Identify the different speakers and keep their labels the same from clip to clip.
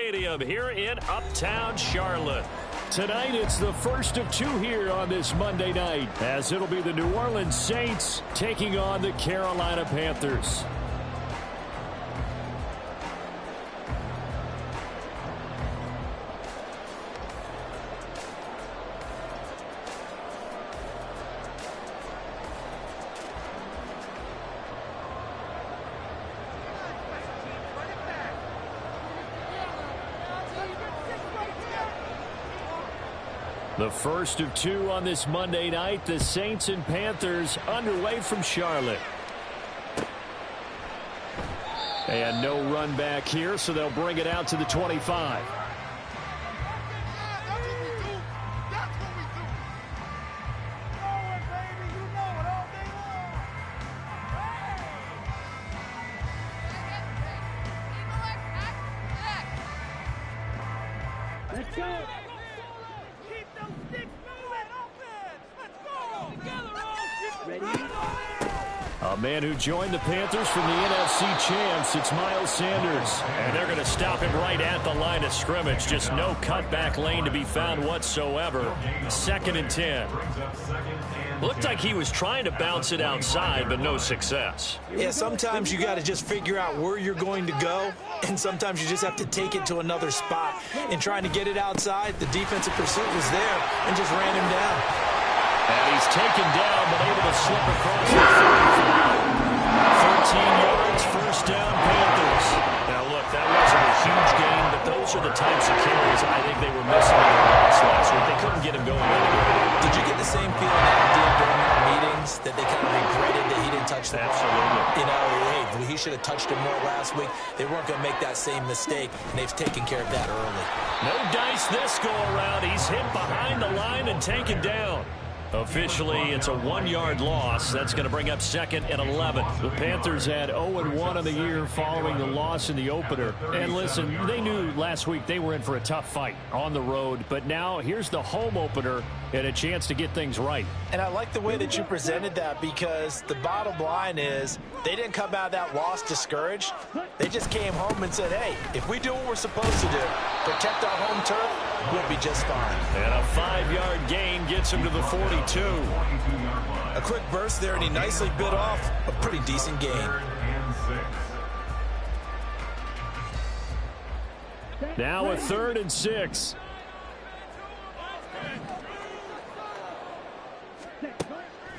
Speaker 1: Stadium here in Uptown Charlotte.
Speaker 2: Tonight, it's the first of two here on this Monday night, as it'll be the New Orleans Saints taking on the Carolina Panthers. The first of two on this Monday night, the Saints and Panthers underway from Charlotte. And no run back here, so they'll bring it out to the 25.
Speaker 3: Let's go.
Speaker 2: A man who joined the Panthers from the NFC champs, it's Miles Sanders.
Speaker 1: And they're going to stop him right at the line of scrimmage. Just no cutback lane to be found whatsoever. 2nd and 10. Looked like he was trying to bounce it outside, but no success.
Speaker 4: Yeah, sometimes you got to just figure out where you're going to go, and sometimes you just have to take it to another spot. In trying to get it outside, the defensive pursuit was there and just ran him down.
Speaker 1: And he's taken down, but able to slip across the 35. 13 yards, first down, Panthers. Now, look, that wasn't a huge gain, but those are the types of carries I think they were missing in the loss last week. They couldn't get him going anywhere.
Speaker 4: Did you get the same feeling that did during our meetings, that they kind of regretted that he didn't touch the ball?
Speaker 1: Absolutely.
Speaker 4: You know, hey, he should have touched it more last week. They weren't going to make that same mistake, and they've taken care of that early.
Speaker 1: No dice this go around. He's hit behind the line and taken down. Officially, it's a 1-yard loss. That's going to bring up 2nd and 11.
Speaker 2: The Panthers had 0-1 on the year following the loss in the opener. And listen, they knew last week they were in for a tough fight on the road. But now here's the home opener and a chance to get things right.
Speaker 4: And I like the way that you presented that, because the bottom line is they didn't come out of that loss discouraged. They just came home and said, hey, if we do what we're supposed to do, protect our home turf, we'll be just fine.
Speaker 1: And a 5-yard gain gets him to the 42.
Speaker 4: A quick burst there, and he nicely bit off a pretty decent gain.
Speaker 2: Now a 3rd and 6.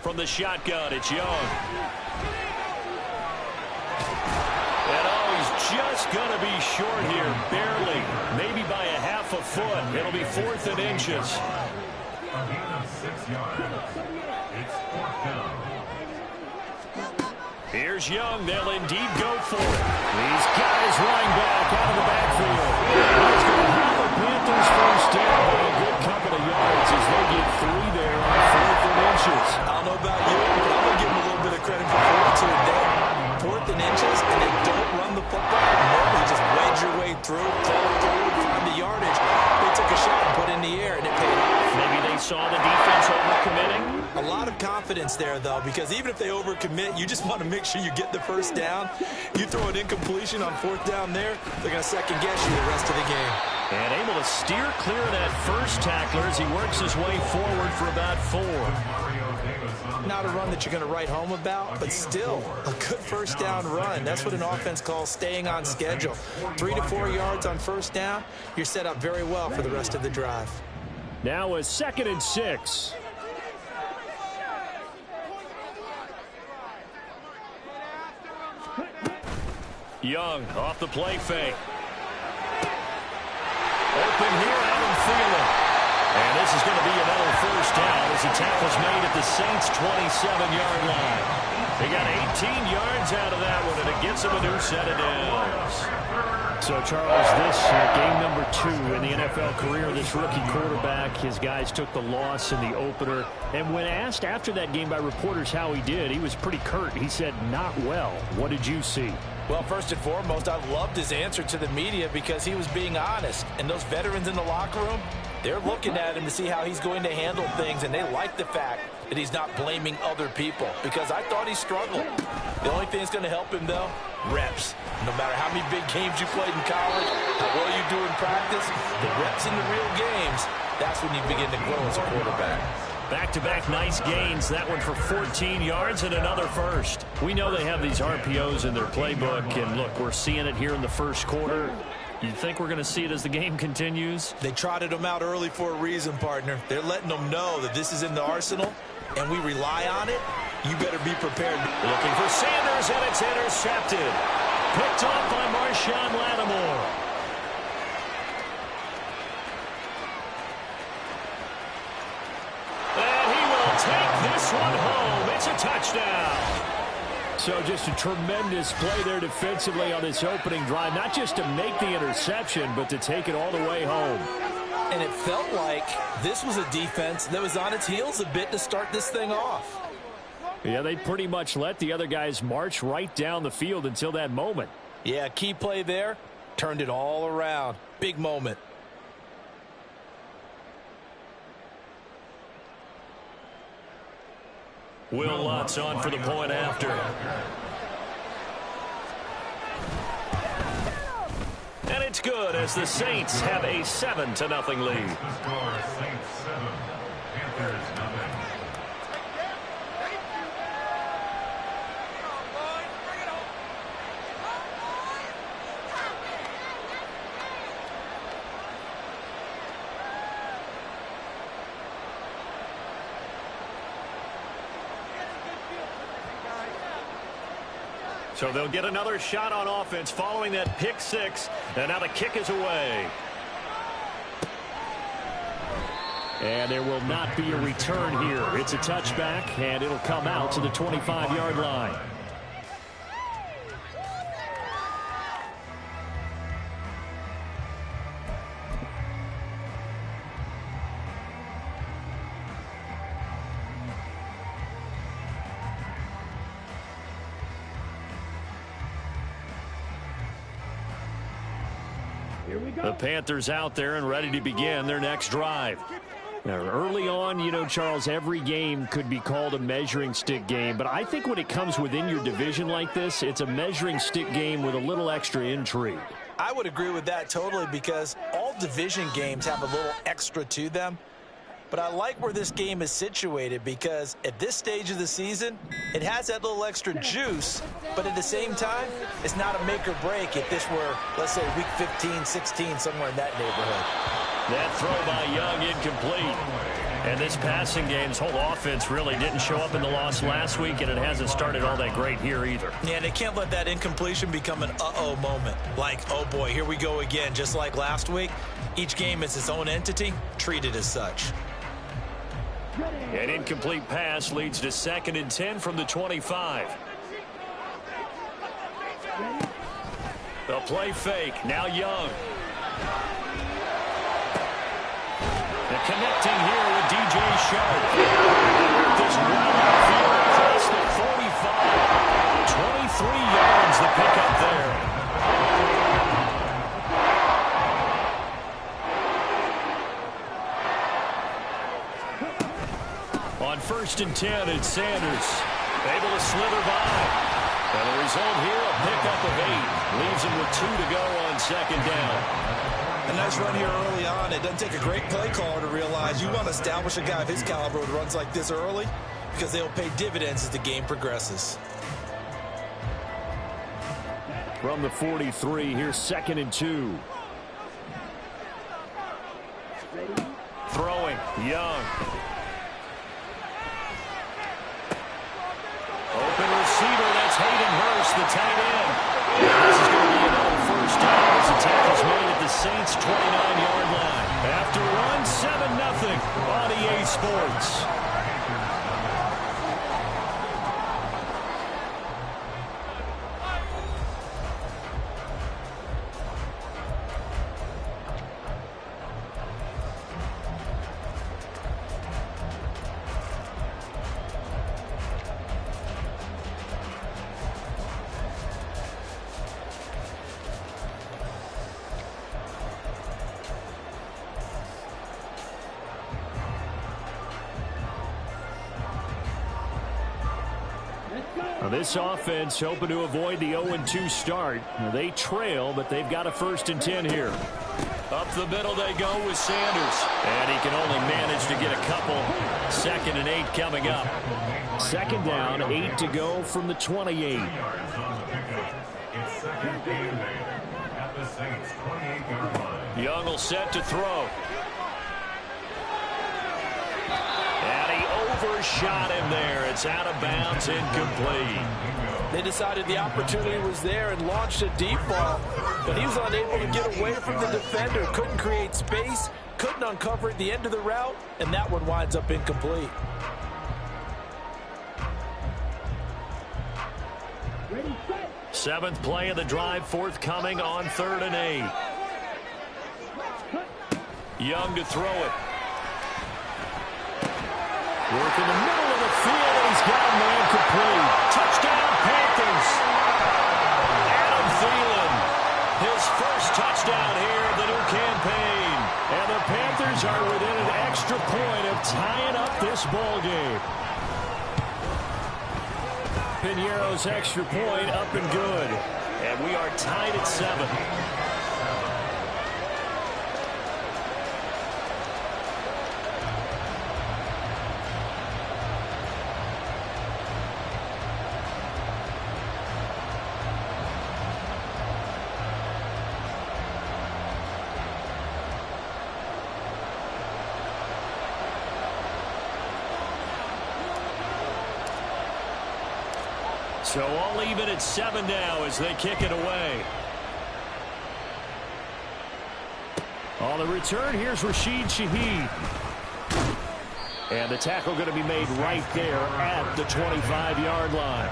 Speaker 1: From the shotgun, it's Young. And he's just going to be short here, barely, maybe by a half a foot. It'll be 4th and inches. Here's Young. They'll indeed go for it.
Speaker 2: He's got his running back out of the backfield. He's going to have the Panthers first down by a good couple of yards as they get 3 there on 4th and inches.
Speaker 4: I don't know about you, but I'm going to give him a little bit of credit for fortitude there. 4th and inches, and they don't run the football. No, you just wedge your way through, crawl through, find the yardage. They took a shot and put it in the air, and it paid off.
Speaker 1: Maybe they saw the defense overcommitting.
Speaker 4: A lot of confidence there, though, because even if they overcommit, you just want to make sure you get the first down. You throw an incompletion on 4th down there, they're going to second-guess you the rest of the game.
Speaker 1: And able to steer clear of that first tackler as he works his way forward for about 4.
Speaker 4: Not a run that you're going to write home about, but still a good first down run. That's what an offense calls staying on schedule. 3 to 4 yards on first down, you're set up very well for the rest of the drive.
Speaker 2: Now a 2nd and 6.
Speaker 1: Young off the play fake. Open here, Adam Thielen. And this is going to be another first down as the tackle's made at the Saints' 27-yard line. They got 18 yards out of that one, and it gets them a new set of downs.
Speaker 2: So, Charles, this game number 2 in the NFL career, this rookie quarterback, his guys took the loss in the opener. And when asked after that game by reporters how he did, he was pretty curt. He said, not well. What did you see?
Speaker 4: Well, first and foremost, I loved his answer to the media because he was being honest. And those veterans in the locker room, They're looking at him to see how he's going to handle things, and they like the fact that he's not blaming other people, because I thought he struggled. The only thing that's going to help him, though, reps. No matter how many big games you played in college, how well you do in practice, the reps in the real games, that's when you begin to grow as a quarterback.
Speaker 2: Back-to-back nice gains. That one for 14 yards and another first. We know they have these RPOs in their playbook, and look, we're seeing it here in the first quarter. You think we're going to see it as the game continues?
Speaker 4: They trotted them out early for a reason, partner. They're letting them know that this is in the arsenal, and we rely on it. You better be prepared.
Speaker 2: Looking for Sanders, and it's intercepted. Picked off by Marshawn Lattimore. And he will take this one home. It's a touchdown. So just a tremendous play there defensively on this opening drive. Not just to make the interception, but to take it all the way home.
Speaker 4: And it felt like this was a defense that was on its heels a bit to start this thing off.
Speaker 2: Yeah, they pretty much let the other guys march right down the field until that moment.
Speaker 4: Yeah, key play there. Turned it all around. Big moment.
Speaker 2: Will Lutz on for the point after. And it's good as the Saints have a 7-0 lead.
Speaker 3: Saints 7, Panthers nothing.
Speaker 2: So they'll get another shot on offense following that pick six. And now the kick is away. And there will not be a return here. It's a touchback, and it'll come out to the 25-yard line. The Panthers out there and ready to begin their next drive. Now, early on, you know, Charles, every game could be called a measuring stick game. But I think when it comes within your division like this, it's a measuring stick game with a little extra intrigue.
Speaker 4: I would agree with that totally, because all division games have a little extra to them. But I like where this game is situated, because at this stage of the season, it has that little extra juice, but at the same time, it's not a make or break if this were, let's say, week 15, 16, somewhere in that neighborhood.
Speaker 2: That throw by Young incomplete. And this passing game's whole offense really didn't show up in the loss last week, and it hasn't started all that great here either.
Speaker 4: Yeah, they can't let that incompletion become an uh-oh moment. Like, oh boy, here we go again, just like last week. Each game is its own entity, treated as such.
Speaker 2: An incomplete pass leads to 2nd and 10 from the 25. The play fake. Now Young. And connecting here with DJ Sharp. This well outfield across the 45. 23 yards the pickup there. On 1st and 10, it's Sanders. Able to slither by. And the result here, a pickup of 8. Leaves him with 2 to go on 2nd down.
Speaker 4: A nice run here early on. It doesn't take a great play caller to realize you want to establish a guy of his caliber who runs like this early, because they'll pay dividends as the game progresses.
Speaker 2: From the 43, here's 2nd and 2. Throwing, Young. Open receiver, that's Hayden Hurst, the tight end. This is going to be another 1st down as the tackle's made at the Saints' 29-yard line. After one, 7-0 on EA Sports. Well, this offense hoping to avoid the 0-2 start. Well, they trail, but they've got a 1st and 10 here.
Speaker 1: Up the middle they go with Sanders. And he can only manage to get a couple. 2nd and 8 coming up.
Speaker 2: 2nd down, 8 to go from the 28.
Speaker 3: It's 2nd and 8 at the Saints 28-yard line.
Speaker 1: Young will set to throw. And he overshot him there. It's out of bounds, incomplete.
Speaker 4: They decided the opportunity was there and launched a deep ball, but he was unable to get away from the defender. Couldn't create space, couldn't uncover at the end of the route, and that one winds up incomplete.
Speaker 1: Seventh play of the drive forthcoming on 3rd and 8. Young to throw it.
Speaker 2: Work in the middle of the field, and he's got a man complete.
Speaker 1: Touchdown, Panthers. Adam Thielen, his first touchdown here of the new campaign.
Speaker 2: And the Panthers are within an extra point of tying up this ball game. Piñeiro's extra point up and good.
Speaker 1: And we are tied at 7.
Speaker 2: So all even at 7 now as they kick it away. On the return, here's Rashid Shaheed. And the tackle going to be made right there at the 25-yard line.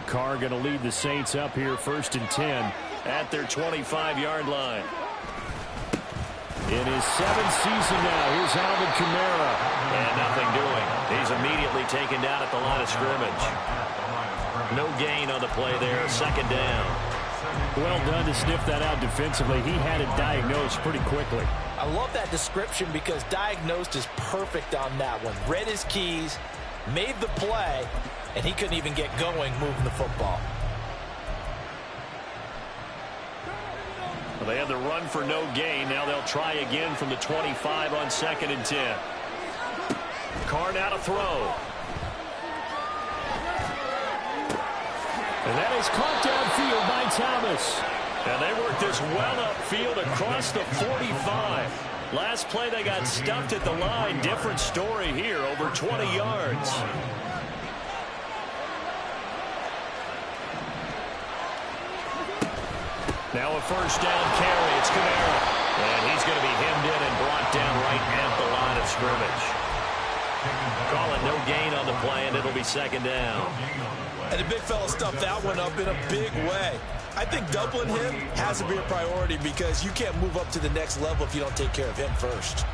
Speaker 2: Carr going to lead the Saints up here 1st and 10
Speaker 1: at their 25-yard line.
Speaker 2: In his 7th season now, here's Alvin Kamara.
Speaker 1: And nothing doing. He's immediately taken down at the line of scrimmage. No gain on the play there. 2nd down.
Speaker 2: Well done to sniff that out defensively. He had it diagnosed pretty quickly.
Speaker 4: I love that description because diagnosed is perfect on that one. Read his keys, made the play, and he couldn't even get going moving the football.
Speaker 1: Well, they had the run for no gain. Now they'll try again from the 25 on 2nd and 10. Carr now to throw.
Speaker 2: And that is caught downfield by Thomas.
Speaker 1: And they worked this well upfield across the 45. Last play they got stuffed at the line. Different story here, over 20 yards. Now a 1st down carry. It's Kamara. And he's going to be hemmed in and brought down right at the line of scrimmage. Call it no gain on the play, and it'll be 2nd down.
Speaker 4: And the big fella stuffed that one up in a big way. I think doubling him has to be a priority because you can't move up to the next level if you don't take care of him first.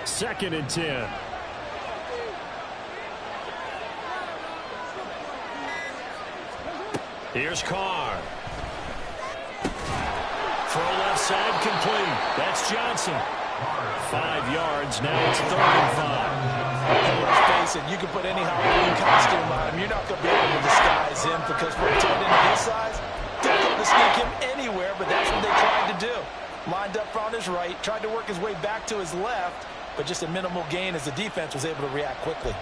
Speaker 2: Second and 10.
Speaker 1: Here's Carr. Throw left side complete. That's Johnson. 5 yards. Now it's 3rd and 5.
Speaker 4: Let's face it, you can put any Halloween costume on him. You're not going to be able to disguise him because for a tight end of his size, difficult to sneak him anywhere, but that's what they tried to do. Lined up on his right, tried to work his way back to his left, but just a minimal gain as the defense was able to react quickly.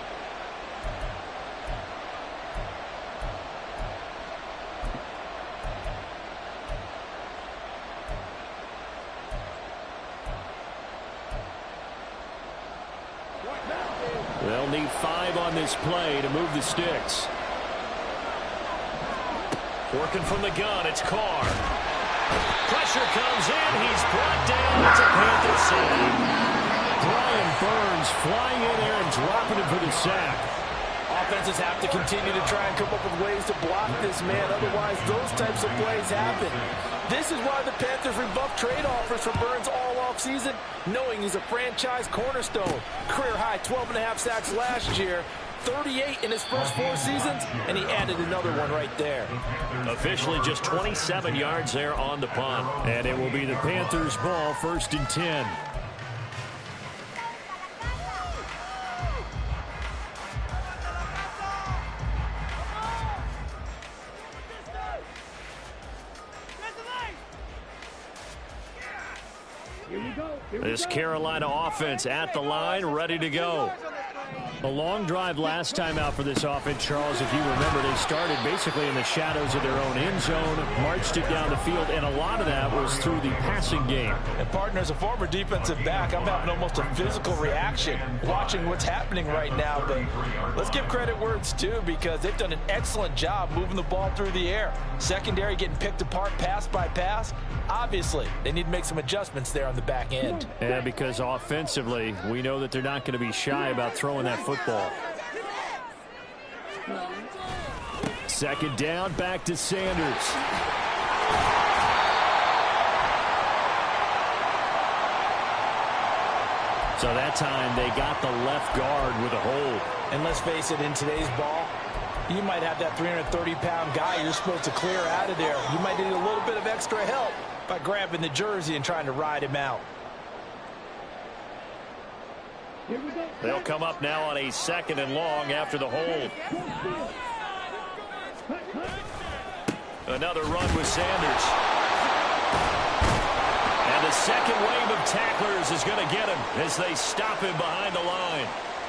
Speaker 2: They'll need 5 on this play to move the sticks.
Speaker 1: Working from the gun, it's Carr. Pressure comes in. He's brought down. It's a Panthers sack.
Speaker 2: Brian Burns flying in there and dropping him for the sack.
Speaker 4: Offenses have to continue to try and come up with ways to block this man. Otherwise, those types of plays happen. This is why the Panthers rebuffed trade offers for Burns all offseason, knowing he's a franchise cornerstone. Career high 12.5 sacks last year, 38 in his first 4 seasons, and he added another one right there.
Speaker 2: Officially just 27 yards there on the punt. And it will be the Panthers' ball, 1st and 10. This Carolina offense at the line, ready to go. A long drive last time out for this offense, Charles. If you remember, they started basically in the shadows of their own end zone, marched it down the field, and a lot of that was through the passing game.
Speaker 4: And partner, as a former defensive back, I'm having almost a physical reaction watching what's happening right now. But let's give credit where it's due, because they've done an excellent job moving the ball through the air. Secondary getting picked apart pass by pass. Obviously, they need to make some adjustments there on the back end.
Speaker 2: Yeah, because offensively, we know that they're not going to be shy about throwing that football. 2nd down, back to Sanders. So that time they got the left guard with a hold.
Speaker 4: And let's face it, in today's ball, you might have that 330-pound guy you're supposed to clear out of there. You might need a little bit of extra help by grabbing the jersey and trying to ride him out.
Speaker 2: They'll come up now on a 2nd and long after the hold. Another run with Sanders. And the second wave of tacklers is going to get him as they stop him behind the line.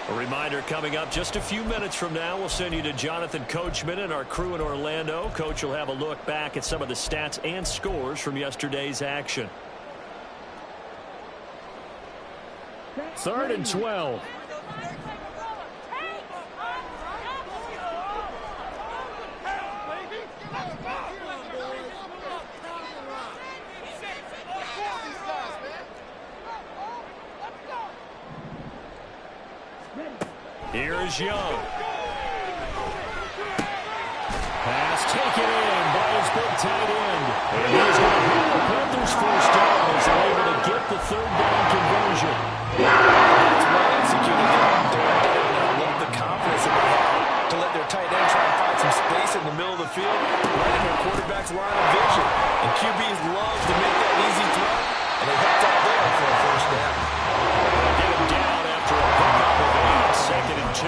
Speaker 2: A reminder coming up just a few minutes from now. We'll send you to Jonathan Coachman and our crew in Orlando. Coach will have a look back at some of the stats and scores from yesterday's action. 3rd and 12. Here is Young. Pass taken in by his big tight end. And he's going to have the Panthers first down as they're able to get the 3rd down conversion.
Speaker 4: That's well executed on 3rd down. I love the confidence that they have to let their tight end try and find some space in the middle of the field, right in their quarterback's line of vision. And QBs love to make that easy throw, and they helped out there for a first down.
Speaker 2: Get him down after a pickup of 8, 2nd and 2.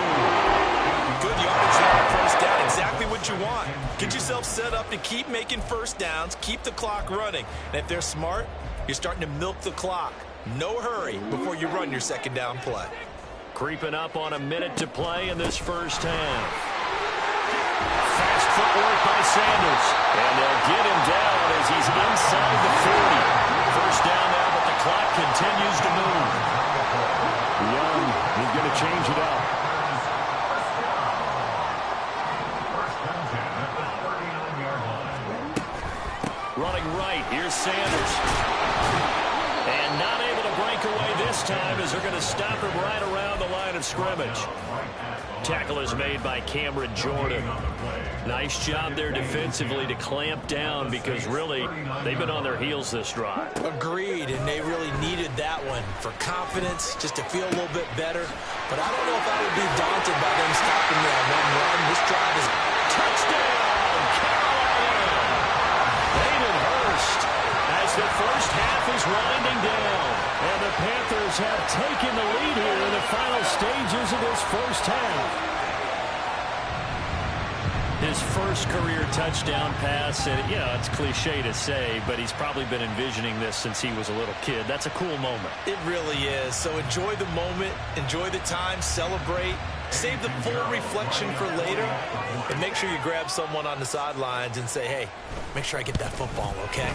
Speaker 4: Good yardage there on first down, exactly what you want. Get yourself set up to keep making first downs, keep the clock running. And if they're smart, you're starting to milk the clock. No hurry before you run your 2nd down play.
Speaker 2: Creeping up on a minute to play in this first half. Fast footwork by Sanders. And they'll get him down as he's inside the 40. First down now, but the clock continues to move. Young is going to change it up. Running right, here's Sanders. And not able to break away this time as they're going to stop him right around the line of scrimmage. Tackle is made by Cameron Jordan. Nice job there defensively to clamp down, because really they've been on their heels this drive.
Speaker 4: Agreed, and they really needed that one for confidence, just to feel a little bit better. But I don't know if I would be daunted by them stopping that one run. This drive is
Speaker 2: Touchdown, Carolina! Hayden Hurst as the first half is winding down. And the Panthers have taken the lead here in the final stages of this first half. His first career touchdown pass, and it's cliche to say, but he's probably been envisioning this since he was a little kid. That's a cool moment.
Speaker 4: It really is. So enjoy the moment, enjoy the time, celebrate, save the full reflection for later, and make sure you grab someone on the sidelines and say, hey, make sure I get that football, okay?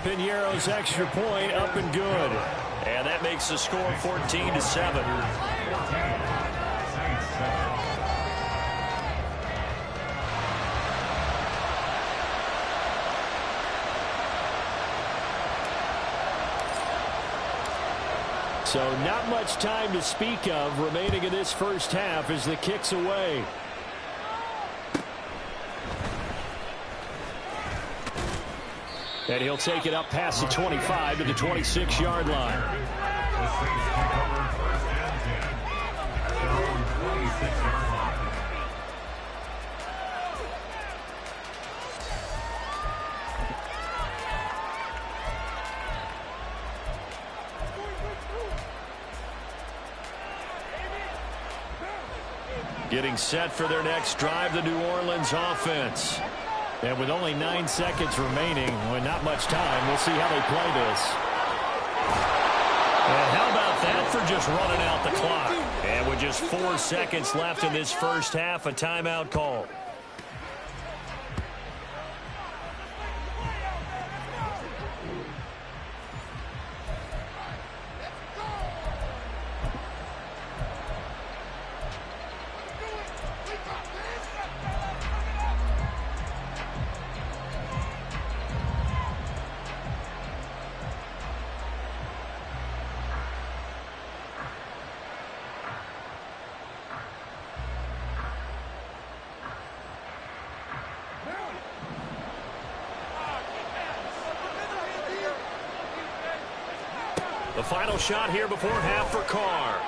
Speaker 2: Piñeiro's extra point up and good. And that makes the score 14-7. So not much time to speak of remaining in this first half as the kick's away. And he'll take it up past the 25 to the 26-yard line.
Speaker 3: The Saints take over 1st and 10 at their own 26-yard line.
Speaker 2: Getting set for their next drive, the New Orleans offense. And with only 9 seconds remaining, with not much time, we'll see how they play this. And how about that for just running out the clock? And with just 4 seconds left in this first half, a timeout call. The final shot here before half for Carr.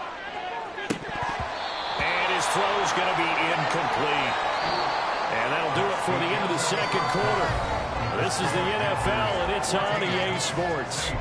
Speaker 2: And his throw's going to be incomplete. And that'll do it for the end of the second quarter. This is the NFL, and it's on EA Sports.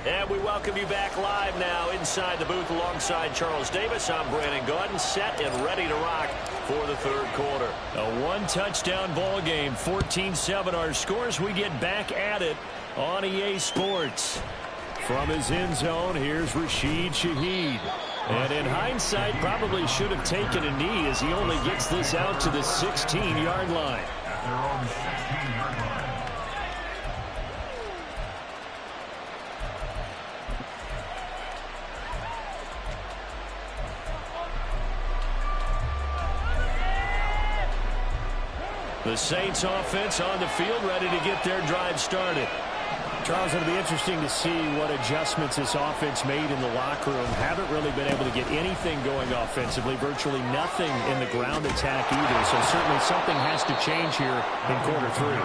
Speaker 2: And we welcome you back live now inside the booth alongside Charles Davis. I'm Brandon Gaudin, set and ready to rock for the third quarter. A one-touchdown ball game, 14-7 our scores. We get back at it on EA Sports. From his end zone, here's Rashid Shaheed. And in hindsight, probably should have taken a knee as he only gets this out to the 16-yard line.
Speaker 3: At their own 16-yard line.
Speaker 2: The Saints offense on the field, ready to get their drive started. Charles, it'll be interesting to see what adjustments this offense made in the locker room. Haven't really been able to get anything going offensively, virtually nothing in the ground attack either. So certainly something has to change here in quarter three.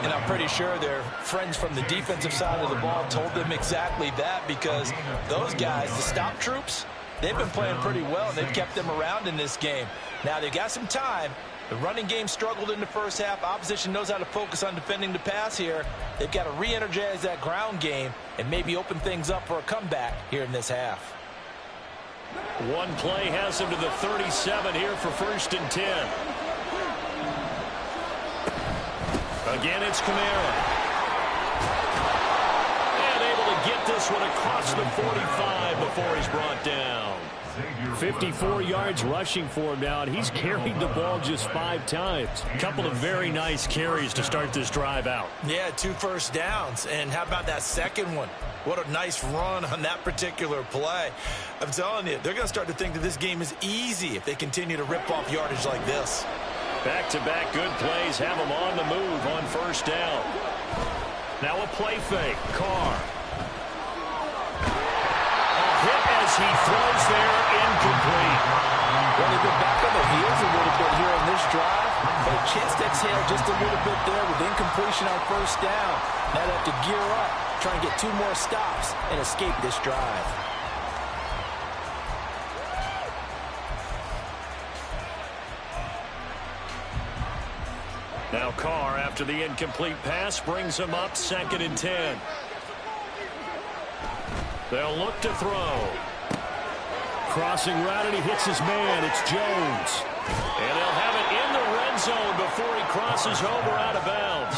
Speaker 4: And I'm pretty sure their friends from the defensive side of the ball told them exactly that, because those guys, the stop troops, they've been playing pretty well, and they've kept them around in this game. Now they've got some time. The running game struggled in the first half. Opposition knows how to focus on defending the pass here. They've got to re-energize that ground game and maybe open things up for a comeback here in this half.
Speaker 2: One play has him to the 37 here for 1st and 10. Again, it's Kamara. And able to get this one across the 45 before he's brought down. 54 yards rushing for him now, and he's carried the ball just 5 times. A couple of very nice carries to start this drive out.
Speaker 4: Yeah, 2 first downs. And how about that second one? What a nice run on that particular play. I'm telling you, they're going to start to think that this game is easy if they continue to rip off yardage like this.
Speaker 2: Back-to-back good plays have him on the move on 1st down. Now a play fake. Carr. As he throws there, incomplete.
Speaker 4: Well, they've been back on their heels a little bit here on this drive, but a chance to exhale just a little bit there with incompletion on 1st down. Now they have to gear up, try and get 2 more stops and escape this drive.
Speaker 2: Now Carr, after the incomplete pass, brings him up 2nd and 10. They'll look to throw. Crossing route, and he hits his man. It's Jones. And they'll have it in the red zone before he crosses over out of bounds.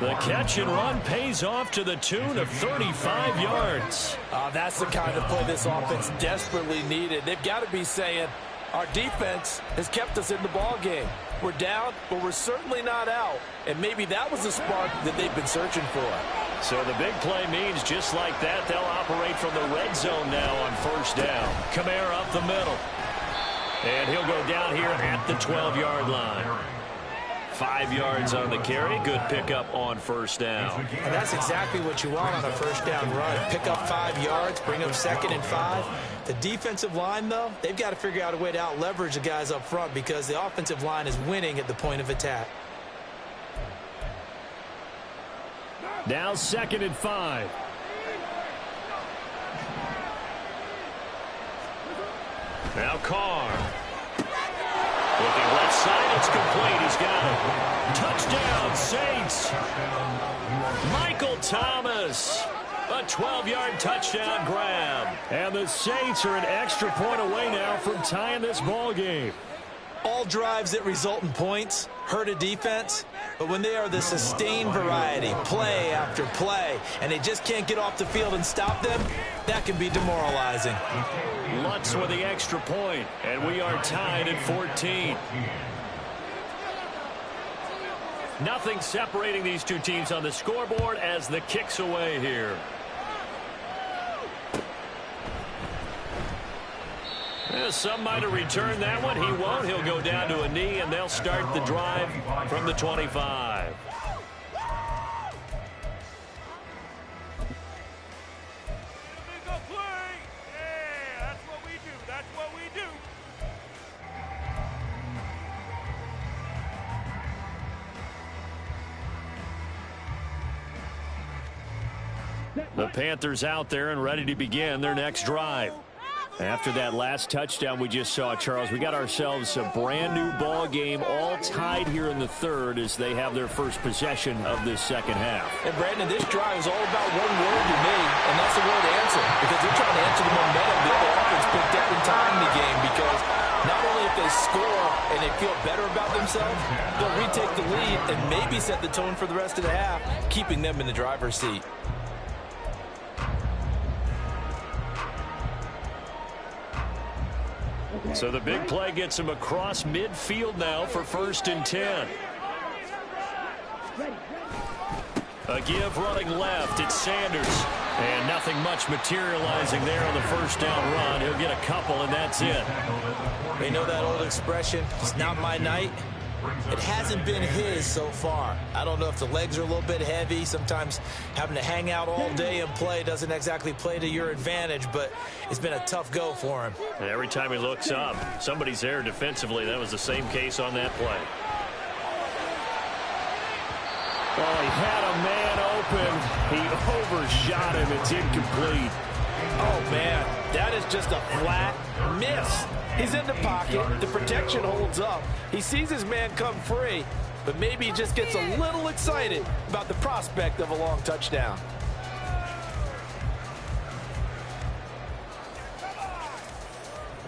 Speaker 2: The catch and run pays off to the tune of 35 yards.
Speaker 4: That's the kind of play this offense desperately needed. They've got to be saying, Our defense has kept us in the ball game. We're down, but we're certainly not out. And maybe that was the spark that they've been searching for.
Speaker 2: So the big play means just like that, they'll operate from the red zone now on first down. Kamara up the middle. And he'll go down here at the 12-yard line. 5 yards on the carry. Good pickup on first down.
Speaker 4: And that's exactly what you want on a first down run. Pick up 5 yards, bring up 2nd and 5. The defensive line, though, they've got to figure out a way to out-leverage the guys up front because the offensive line is winning at the point of attack.
Speaker 2: Now 2nd and 5. Now Carr. Looking left side, it's complete. He's got it. Touchdown, Saints. Michael Thomas. A 12-yard touchdown grab. And the Saints are an extra point away now from tying this ball game.
Speaker 4: All drives that result in points hurt a defense, but when they are the sustained variety, play after play, and they just can't get off the field and stop them, that can be demoralizing.
Speaker 2: Lutz with the extra point, and we are tied at 14. Nothing separating these two teams on the scoreboard as the kick's away here. Some might have returned that one. He won't. He'll go down to a knee, and they'll start the drive from the 25. The Panthers out there and ready to begin their next drive. After that last touchdown we just saw, Charles, we got ourselves a brand new ball game, all tied here in the third as they have their first possession of this second half.
Speaker 4: And Brandon, this drive is all about one word to me, and that's the word answer, because they're trying to answer the momentum the other offense picked up in time in the game, because not only if they score and they feel better about themselves, they'll retake the lead and maybe set the tone for the rest of the half, keeping them in the driver's seat.
Speaker 2: So the big play gets him across midfield now for 1st and 10. A give running left. It's Sanders. And nothing much materializing there on the first down run. He'll get a couple, and that's it.
Speaker 4: They know that old expression, it's not my night. It hasn't been his so far. I don't know if the legs are a little bit heavy. Sometimes having to hang out all day and play doesn't exactly play to your advantage, but it's been a tough go for him.
Speaker 2: And every time he looks up, somebody's there defensively. That was the same case on that play. Oh, he had a man open. He overshot him. It's incomplete.
Speaker 4: Oh, man, that is just a flat miss. He's in the pocket. The protection holds up. He sees his man come free, but maybe he just gets a little excited about the prospect of a long touchdown.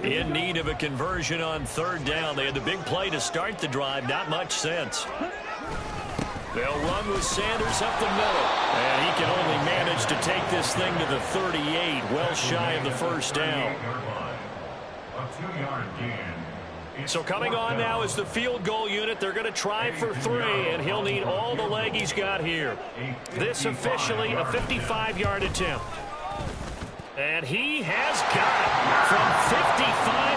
Speaker 2: In need of a conversion on 3rd down. They had the big play to start the drive. Not much sense. They'll run with Sanders up the middle. And he can only manage to take this thing to the 38, well shy of the first down. So coming on now is the field goal unit. They're going to try for 3, and he'll need all the leg he's got here. This officially a 55-yard attempt. And he has got it from 55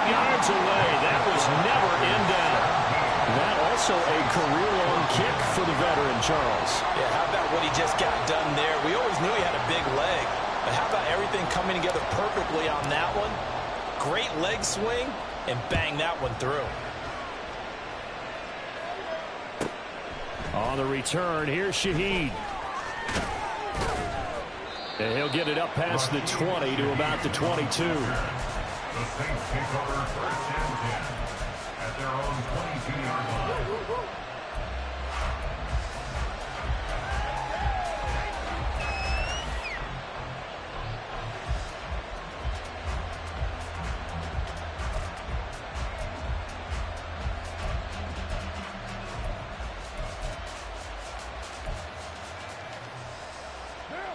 Speaker 2: yards away. That was never in doubt. That also a career-long kick for the veteran, Charles.
Speaker 4: Yeah, how about what he just got done there? We always knew he had a big leg, but how about everything coming together perfectly on that one? Great leg swing, and bang that one through.
Speaker 2: On the return, here's Shaheed. And he'll get it up past the 20 to about the 22.
Speaker 3: The Saints take over 1st and 10 at their own 22-yard line.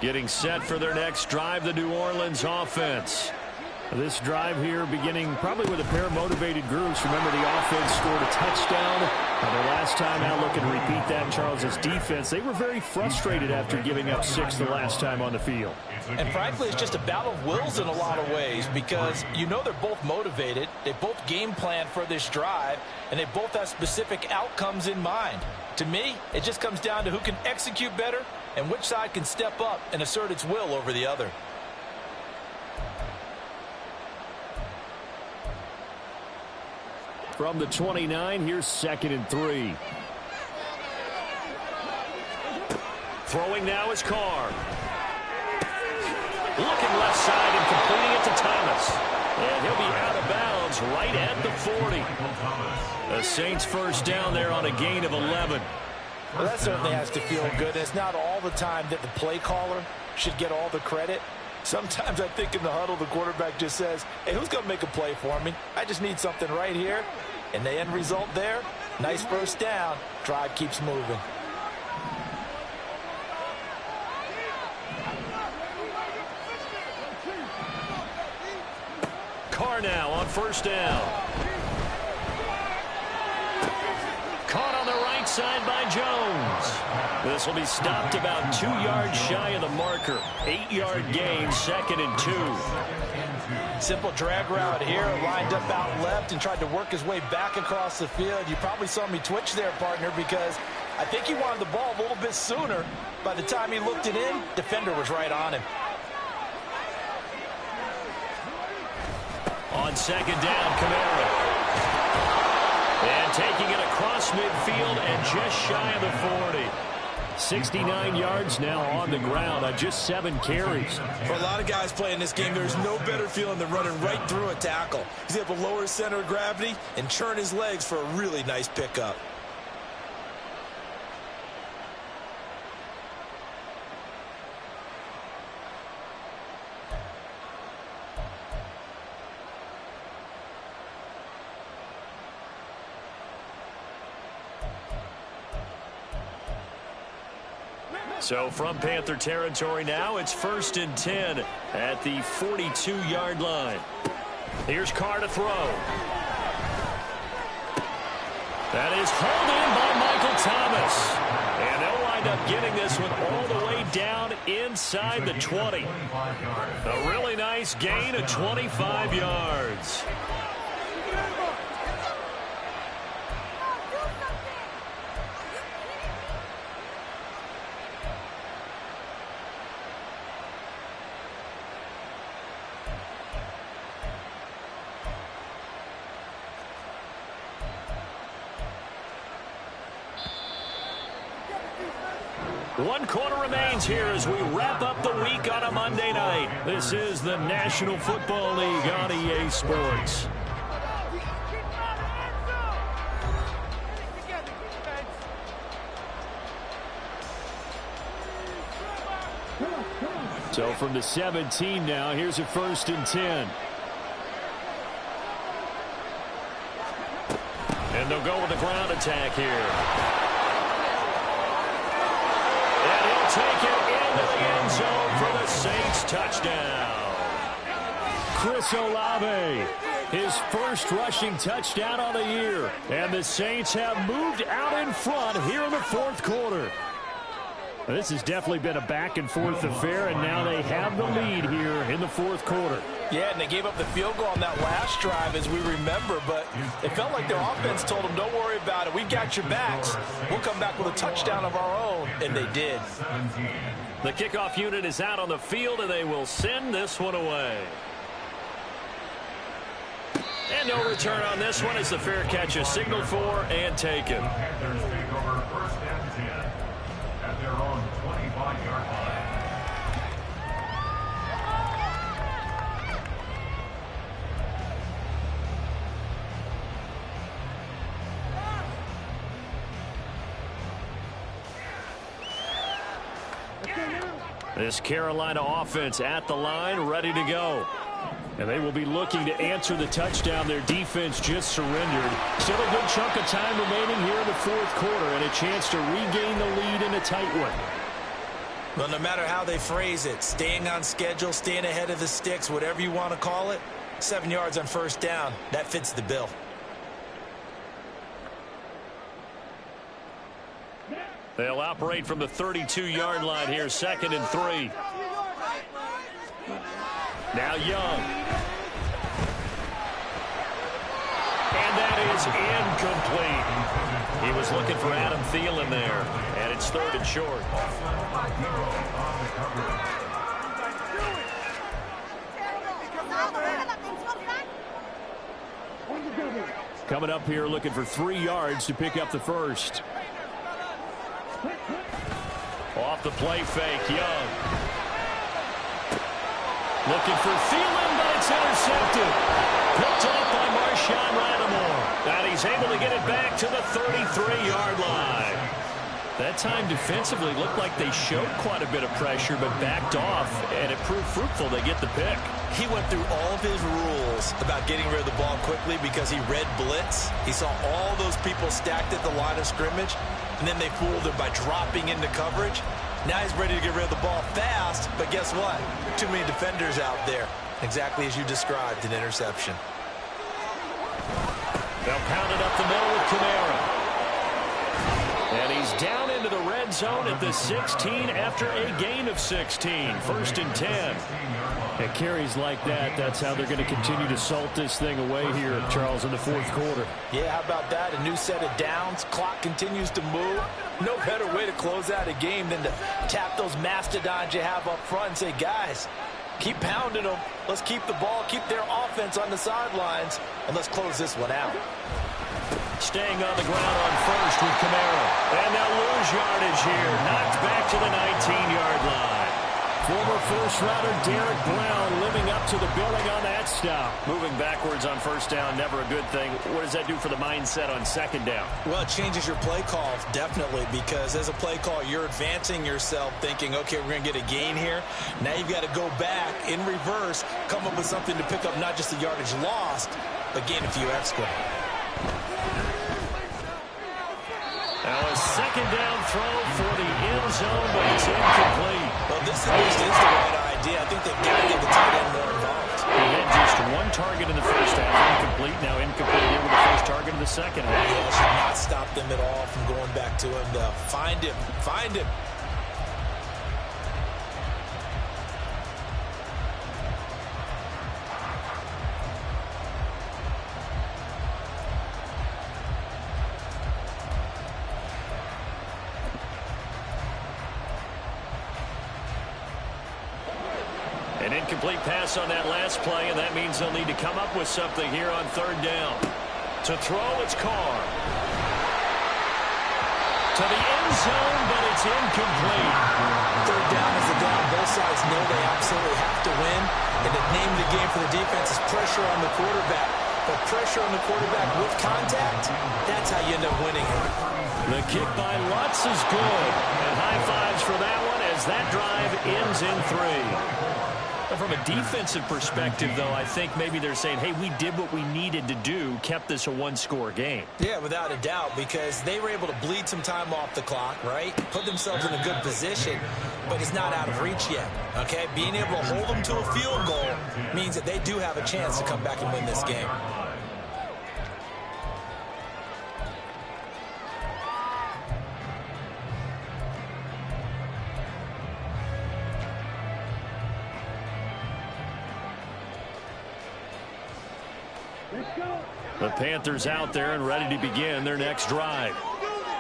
Speaker 2: Getting set for their next drive, the New Orleans offense. This drive here beginning probably with a pair of motivated groups. Remember, the offense scored a touchdown. Their last time out, looking to repeat that. Charles's defense, they were very frustrated after giving up 6 the last time on the field.
Speaker 4: And frankly, it's just a battle of wills in a lot of ways because you know they're both motivated. They both game plan for this drive, and they both have specific outcomes in mind. To me, it just comes down to who can execute better and which side can step up and assert its will over the other.
Speaker 2: From the 29, here's 2nd and 3. Throwing now is Carr. Looking left side and completing it to Thomas. And he'll be out of bounds right at the 40. The Saints first down there on a gain of 11.
Speaker 4: Well, that certainly has to feel good. It's not all the time that the play caller should get all the credit. Sometimes I think in the huddle, the quarterback just says, hey, who's going to make a play for me? I just need something right here. And the end result there, nice first down. Drive keeps moving.
Speaker 2: Carr now on first down. Caught on the right side by Jones. This will be stopped about 2 yards shy of the marker. 8-yard gain, 2nd and 2.
Speaker 4: Simple drag route here, lined up out left and tried to work his way back across the field. You probably saw me twitch there, partner, because I think he wanted the ball a little bit sooner. By the time he looked it in, defender was right on him.
Speaker 2: On 2nd down, Kamara. And taking it across midfield and just shy of the 40. 69 yards now on the ground on just 7 carries.
Speaker 4: For a lot of guys playing this game, there's no better feeling than running right through a tackle. He's able to lower his center of gravity and churn his legs for a really nice pickup.
Speaker 2: So from Panther territory now, it's 1st and 10 at the 42-yard line. Here's Carr to throw. That is hauled in by Michael Thomas. And they'll wind up getting this one all the way down inside the 20. A really nice gain of 25 yards. One quarter remains here as we wrap up the week on a Monday night. This is the National Football League on EA Sports. So from the 17 now, here's a 1st and 10. And they'll go with the ground attack here. Take it into the end zone for the Saints touchdown. Chris Olave, his first rushing touchdown on the year. And the Saints have moved out in front here in the 4th quarter. This has definitely been a back-and-forth affair, and now they have the lead here in the 4th quarter.
Speaker 4: Yeah, and they gave up the field goal on that last drive, as we remember, but it felt like their offense told them, don't worry about it. We've got your backs. We'll come back with a touchdown of our own, and they did.
Speaker 2: The kickoff unit is out on the field, and they will send this one away. And no return on this one as the fair catch is signaled for and taken.
Speaker 3: Panthers take over 1st and 10 at their own 25-yard line.
Speaker 2: This Carolina offense at the line, ready to go. And they will be looking to answer the touchdown. Their defense just surrendered. Still a good chunk of time remaining here in the 4th quarter and a chance to regain the lead in a tight one.
Speaker 4: Well, no matter how they phrase it, staying on schedule, staying ahead of the sticks, whatever you want to call it, 7 yards on first down. That fits the bill.
Speaker 2: They'll operate from the 32-yard line here, 2nd and 3. Now Young. And that is incomplete. He was looking for Adam Thielen there, and it's 3rd and short. Coming up here looking for 3 yards to pick up the first. Off the play fake, Young. Looking for Thielen, but it's intercepted. Picked off by Marshawn Lattimore. And he's able to get it back to the 33-yard line. That time defensively looked like they showed quite a bit of pressure, but backed off, and it proved fruitful. They get the pick.
Speaker 4: He went through all of his rules about getting rid of the ball quickly because he read blitz. He saw all those people stacked at the line of scrimmage, and then they fooled him by dropping into coverage. Now he's ready to get rid of the ball fast, but guess what? Too many defenders out there. Exactly as you described, an interception.
Speaker 2: They'll pound it up the middle with Kamara. And he's down into the red zone at the 16 after a gain of 16. 1st and 10. At carries like that, that's how they're going to continue to salt this thing away here, Charles, in the 4th quarter.
Speaker 4: Yeah, how about that? A new set of downs. Clock continues to move. No better way to close out a game than to tap those mastodons you have up front and say, guys, keep pounding them. Let's keep the ball, keep their offense on the sidelines, and let's close this one out.
Speaker 2: Staying on the ground on first with Kamara. And they'll lose yardage here. Knocked back to the 19-yard line. Former first-rounder Derek Brown living up to the billing on that stop. Moving backwards on first down, never a good thing. What does that do for the mindset on 2nd down?
Speaker 4: Well, it changes your play call, definitely, because as a play call, you're advancing yourself thinking, okay, we're going to get a gain here. Now you've got to go back in reverse, come up with something to pick up not just the yardage lost, but gain a few extra.
Speaker 2: Now a 2nd down throw for the end zone, but it's incomplete.
Speaker 4: Well, this at least is the right idea. I think they've got to get the tight end more involved.
Speaker 2: He had just 1 target in the first half, incomplete. Now incomplete here with the first target in the second half.
Speaker 4: Yeah, it should not stop them at all from going back to him to find him. Find him.
Speaker 2: An incomplete pass on that last play, and that means they'll need to come up with something here on 3rd down. To throw, it's Carr. To the end zone, but it's incomplete.
Speaker 4: 3rd down is the down. Both sides know they absolutely have to win. And the name of the game for the defense is pressure on the quarterback. But pressure on the quarterback with contact, that's how you end up winning it.
Speaker 2: The kick by Lutz is good. And high fives for that one as that drive ends in 3. From a defensive perspective, though, I think maybe they're saying, hey, we did what we needed to do, kept this a 1-score game.
Speaker 4: Yeah, without a doubt, because they were able to bleed some time off the clock, right? Put themselves in a good position, but it's not out of reach yet, okay? Being able to hold them to a field goal means that they do have a chance to come back and win this game.
Speaker 2: The Panthers out there and ready to begin their next drive.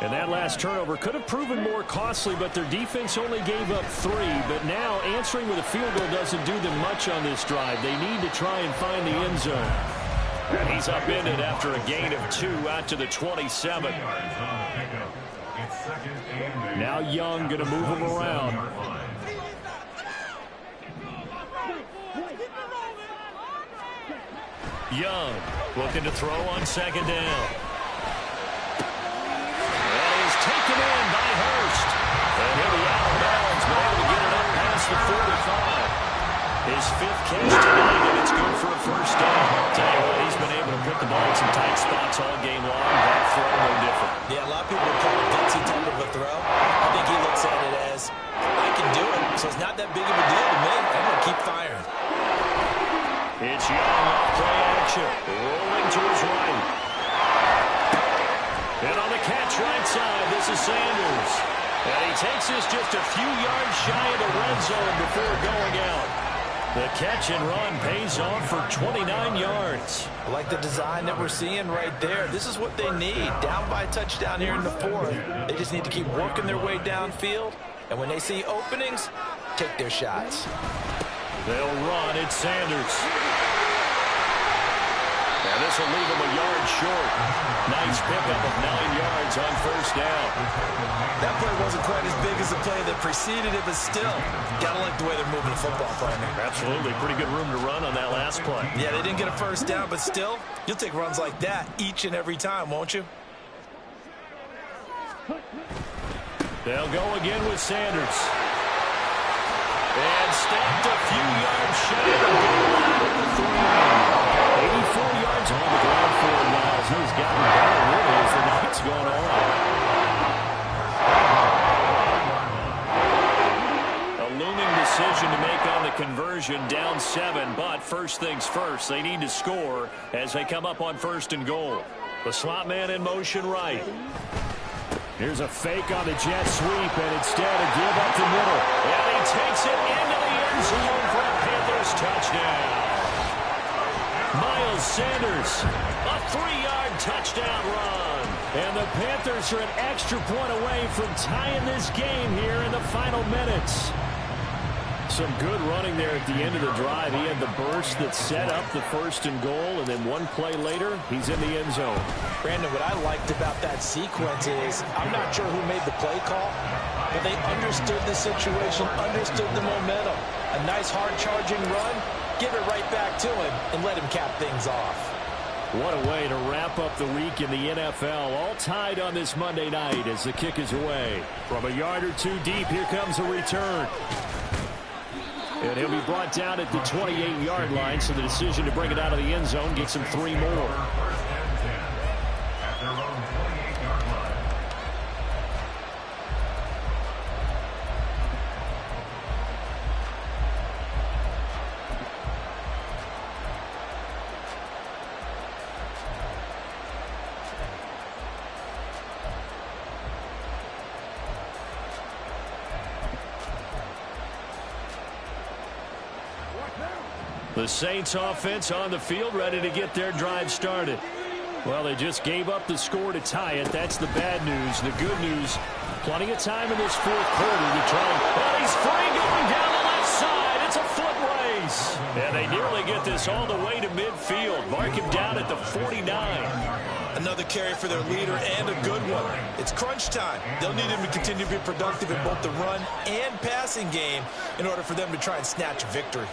Speaker 2: And that last turnover could have proven more costly, but their defense only gave up 3. But now answering with a field goal doesn't do them much on this drive. They need to try and find the end zone. And he's upended after a gain of 2 out to the 27. Now Young going to move him around. Young looking to throw on 2nd down. That is taken in by Hurst. And he'll be out of bounds, but able to get it up past the 45. His 5th catch tonight, and it's good for a first down. Tell you what, he's been able to put the ball in some tight spots all game long. That throw, no different.
Speaker 4: Yeah, a lot of people call it a gutsy type of a throw. I think he looks at it as, I can do it, so it's not that big of a deal to me. I'm going to keep firing.
Speaker 2: It's Young
Speaker 1: few yards shy of the red zone before going out. The catch and run pays off for 29 yards.
Speaker 4: I like the design that we're seeing right there. This is what they need. Down by a touchdown here in the fourth. They just need to keep working their way downfield. And when they see openings, take their shots.
Speaker 1: They'll run. It's Sanders. Now this will leave him a yard short. Nice pickup of 9 yards on first down.
Speaker 4: That play wasn't quite as big as the play that preceded it, but still, gotta like the way they're moving the football, partner.
Speaker 1: Absolutely. Pretty good room to run on that last play.
Speaker 4: Yeah, they didn't get a first down, but still, you'll take runs like that each and every time, won't you?
Speaker 1: They'll go again with Sanders. And stacked a few yards shy of the goal line at the 3. 84 yards on the ground for him now. He's gotten better really as the night's gone on. A looming decision to make on the conversion, down 7, but first things first, they need to score as they come up on 1st and goal. The slot man in motion right. Here's a fake on the jet sweep, and instead a give up the middle. And he takes it into the end zone for a Panthers touchdown. Miles Sanders, a 3-yard touchdown run. And the Panthers are an extra point away from tying this game here in the final minutes. Some good running there at the end of the drive. He had the burst that set up the 1st and goal, and then one play later, he's in the end zone.
Speaker 4: Brandon, what I liked about that sequence is I'm not sure who made the play call, but they understood the situation, understood the momentum. A nice hard-charging run, give it right back to him, and let him cap things off.
Speaker 1: What a way to wrap up the week in the NFL. All tied on this Monday night as the kick is away. From a yard or two deep, here comes a return. And he'll be brought down at the 28-yard line, so the decision to bring it out of the end zone gets him 3 more. The Saints offense on the field, ready to get their drive started. Well, they just gave up the score to tie it. That's the bad news. The good news, plenty of time in this 4th quarter to try. And he's free going down the left side. It's a foot race. And they nearly get this all the way to midfield. Mark him down at the 49.
Speaker 4: Another carry for their leader and a good one. It's crunch time. They'll need him to continue to be productive in both the run and passing game in order for them to try and snatch a victory.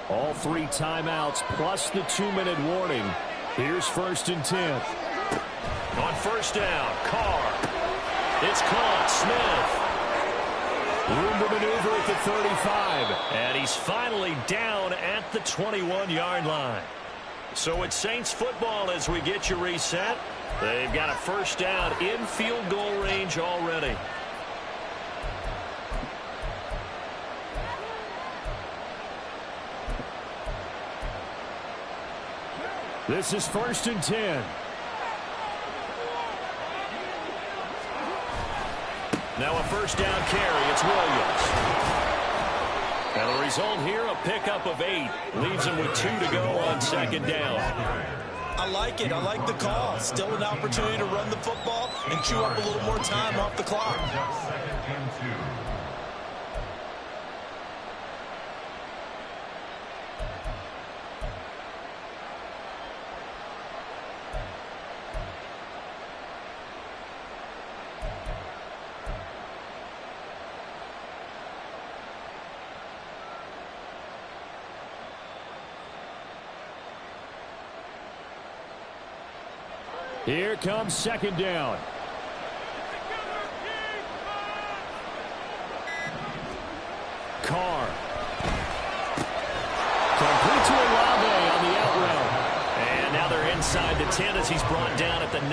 Speaker 1: All 3 timeouts plus the 2-minute warning. Here's 1st and 10. On first down, Carr. It's caught. Smith. Room to maneuver at the 35. And he's finally down at the 21-yard line. So it's Saints football as we get you reset. They've got a first down in field goal range already. This is 1st and 10. Now a first down carry. It's Williams. And the result here, a pickup of 8. Leaves him with 2 to go on 2nd down.
Speaker 4: I like it. I like the call. Still an opportunity to run the football and chew up a little more time off the clock.
Speaker 1: Here comes 2nd down. Carr. Complete to Olave on the out route. And now they're inside the
Speaker 2: and 10 as he's brought down at the 9.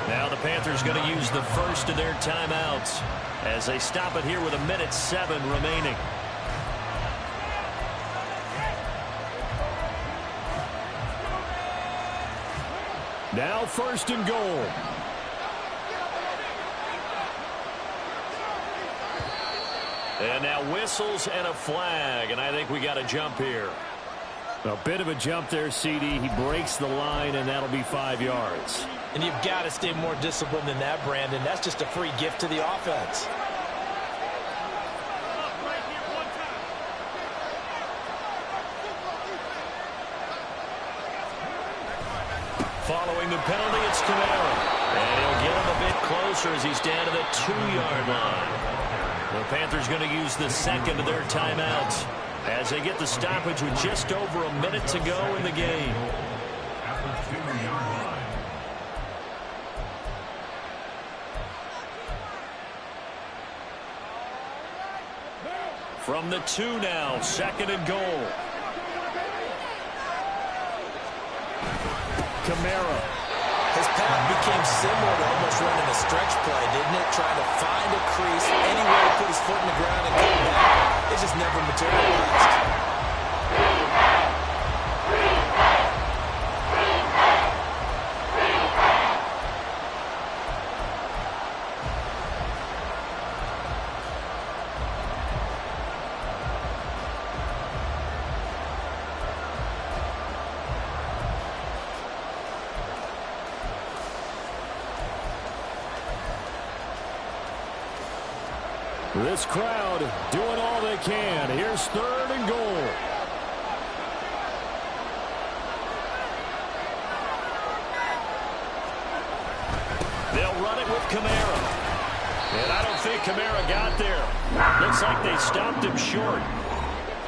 Speaker 2: Now the Panthers going to use the first of their timeouts as they stop it here with 1:07 remaining. Now 1st and goal. And now whistles and a flag, and I think we got a jump here. A bit of a jump there, CD. He breaks the line, and that'll be 5 yards.
Speaker 4: And you've got to stay more disciplined than that, Brandon. That's just a free gift to the offense.
Speaker 2: Following the penalty, it's Camara. And he'll get him a bit closer as he's down to the 2-yard line. The Panthers going to use the second of their timeouts as they get the stoppage with just over a minute to go in the game.
Speaker 3: At the 2-yard line.
Speaker 2: From the 2 now, 2nd and goal. Camara.
Speaker 4: His path became similar to almost running a stretch play, didn't it? Trying to find a crease, anywhere to put his foot in the ground and come back. It just never materialized.
Speaker 2: This crowd doing all they can. Here's 3rd and goal. They'll run it with Camara. And I don't think Camara got there. Looks like they stopped him short.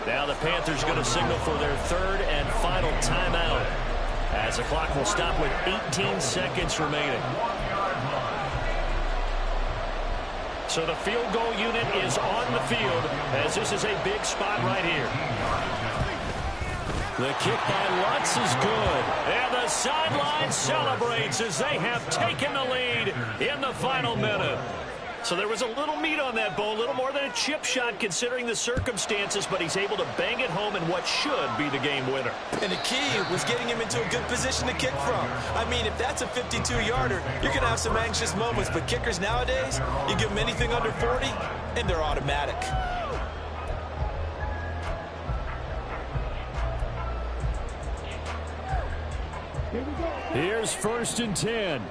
Speaker 2: Now the Panthers going to signal for their 3rd and final timeout as the clock will stop with 18 seconds remaining. So the field goal unit is on the field as this is a big spot right here. The kick by Lutz is good. And the sideline celebrates as they have taken the lead in the final minute. So there was a little meat on that bone, a little more than a chip shot considering the circumstances, but he's able to bang it home in what should be the game winner.
Speaker 4: And the key was getting him into a good position to kick from. I mean, if that's a 52-yarder, you're going to have some anxious moments, but kickers nowadays, you give them anything under 40, and they're automatic.
Speaker 2: Here's 1st and 10.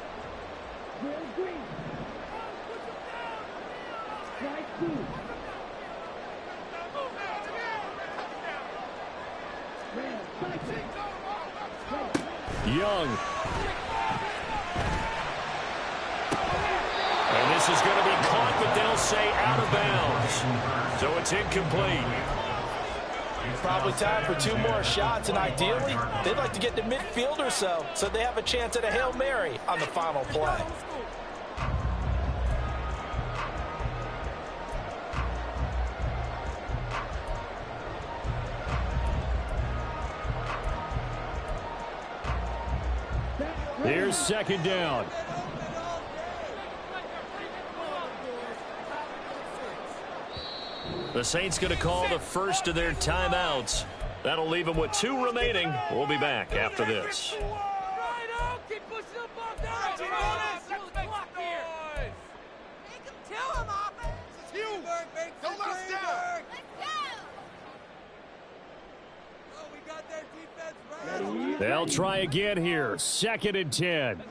Speaker 2: Young. And this is going to be caught, but they'll say out of bounds. So it's incomplete.
Speaker 4: Probably time for 2 more shots, and ideally, they'd like to get to midfield or so they have a chance at a Hail Mary on the final play.
Speaker 2: Here's 2nd down. The Saints going to call the first of their timeouts. That'll leave them with 2 remaining. We'll be back after this. They'll try again here. 2nd and 10.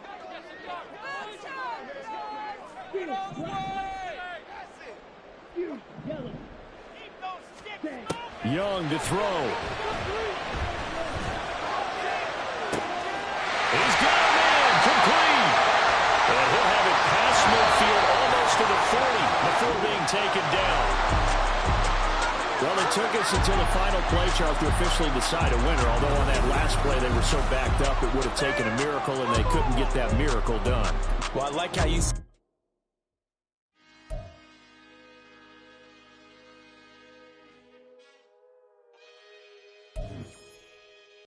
Speaker 2: Young to throw. He's got him in. Complete. And he'll have it past midfield almost to the 40 before being taken down. Well, it took us until the final play, Charles, to officially decide a winner. Although on that last play they were so backed up it would have taken a miracle, and they couldn't get that miracle done.
Speaker 4: Well, I like how you